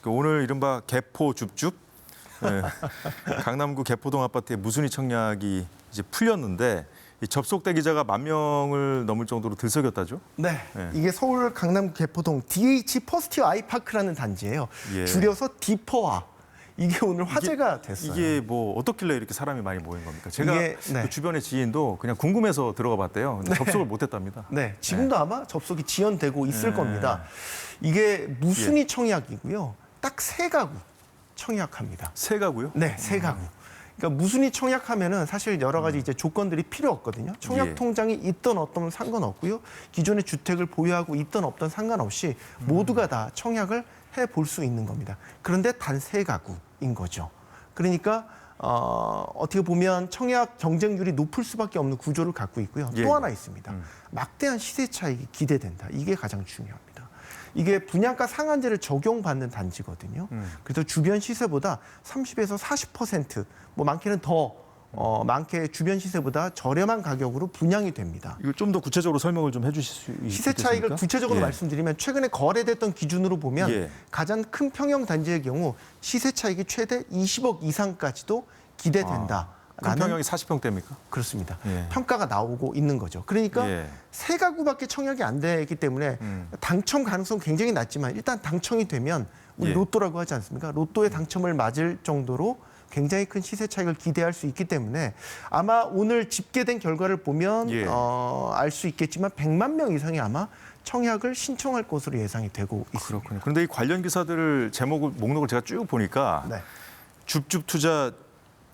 오늘 이른바 개포 줍줍 네. 강남구 개포동 아파트의 무순위 청약이 이제 풀렸는데 이 접속대 기자가 10,000명을 넘을 정도로 들썩였다죠? 네, 네. 이게 서울 강남 개포동 DH 퍼스트 아이파크라는 단지예요. 예. 줄여서 디퍼아. 이게 오늘 화제가 됐어요. 이게 뭐 어떻길래 이렇게 사람이 많이 모인 겁니까? 제가 이게, 네. 그 주변의 지인도 그냥 궁금해서 들어가 봤대요. 근데 접속을 못했답니다. 네, 지금도 아마 접속이 지연되고 있을 네. 겁니다. 이게 무순위 청약이고요. 딱 3가구 청약합니다. 3가구요? 네, 3가구. 그러니까 무순위 청약하면은 사실 여러 가지 이제 조건들이 필요 없거든요. 청약 예. 통장이 있던 없던 상관없고요. 기존의 주택을 보유하고 있던 없던 상관없이 모두가 다 청약을 해 볼 수 있는 겁니다. 그런데 단 3가구인 거죠. 그러니까 어떻게 보면 청약 경쟁률이 높을 수밖에 없는 구조를 갖고 있고요. 예. 또 하나 있습니다. 막대한 시세 차익이 기대된다. 이게 가장 중요합니다. 이게 분양가 상한제를 적용받는 단지거든요. 그래서 주변 시세보다 30에서 40%, 뭐 많게는 더 많게 주변 시세보다 저렴한 가격으로 분양이 됩니다. 이거 좀 더 구체적으로 설명을 좀 해주실 수 있겠습니까? 시세 차익을 구체적으로 예. 말씀드리면 최근에 거래됐던 기준으로 보면 예. 가장 큰 평형 단지의 경우 시세 차익이 최대 20억 이상까지도 기대된다. 큰 평형이 40평대입니까? 그렇습니다. 예. 평가가 나오고 있는 거죠. 그러니까 예. 3가구밖에 청약이 안 되기 때문에 당첨 가능성 굉장히 낮지만 일단 당첨이 되면 우리 예. 로또라고 하지 않습니까? 로또의 당첨을 맞을 정도로 굉장히 큰 시세 차익을 기대할 수 있기 때문에 아마 오늘 집계된 결과를 보면 예. 알 수 있겠지만 100만 명 이상이 아마 청약을 신청할 것으로 예상이 되고 있습니다. 그렇군요. 그런데 이 관련 기사들을 목록을 제가 쭉 보니까 네. 줍줍 투자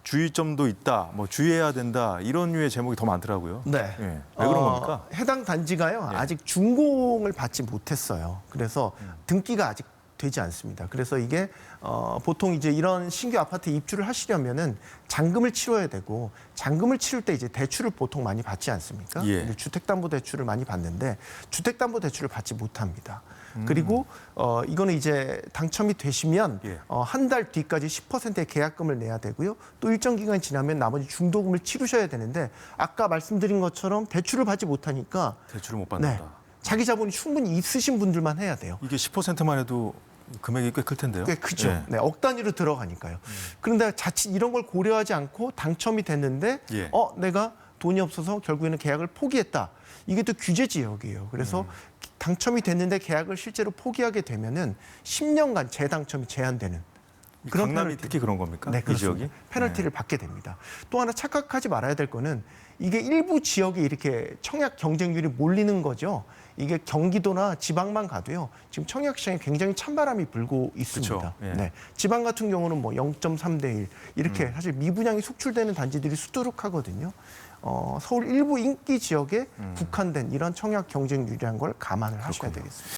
주의점도 있다, 뭐 주의해야 된다 이런 류의 제목이 더 많더라고요. 네. 예. 왜 그런 겁니까? 해당 단지가요. 예. 아직 준공을 받지 못했어요. 그래서 등기가 아직 되지 않습니다. 그래서 이게 보통 이제 이런 신규 아파트 입주를 하시려면은 잔금을 치러야 되고 잔금을 치를 때 이제 대출을 보통 많이 받지 않습니까? 예. 주택담보대출을 많이 받는데 주택담보대출을 받지 못합니다. 그리고 이거는 이제 당첨이 되시면 예. 한 달 뒤까지 10%의 계약금을 내야 되고요. 또 일정 기간 지나면 나머지 중도금을 치르셔야 되는데 아까 말씀드린 것처럼 대출을 받지 못하니까 대출을 못 받는다. 자기 자본이 충분히 있으신 분들만 해야 돼요. 이게 10%만 해도 금액이 꽤 클 텐데요. 꽤 크죠. 예. 네, 억 단위로 들어가니까요. 그런데 자칫 이런 걸 고려하지 않고 당첨이 됐는데 예. 내가 돈이 없어서 결국에는 계약을 포기했다. 이게 또 규제 지역이에요. 그래서 당첨이 됐는데 계약을 실제로 포기하게 되면은 10년간 재당첨이 제한되는 그런 강남이 페널티. 특히 그런 겁니까? 네, 이 그렇습니다. 지역이? 페널티를 받게 됩니다. 또 하나 착각하지 말아야 될 거는 이게 일부 지역에 이렇게 청약 경쟁률이 몰리는 거죠. 이게 경기도나 지방만 가도요. 지금 청약 시장에 굉장히 찬바람이 불고 있습니다. 그쵸. 예. 네. 지방 같은 경우는 뭐 0.3대 1 이렇게 사실 미분양이 속출되는 단지들이 수두룩하거든요. 서울 일부 인기 지역에 국한된 이런 청약 경쟁률이라는 걸 감안을 하셔야 되겠습니다.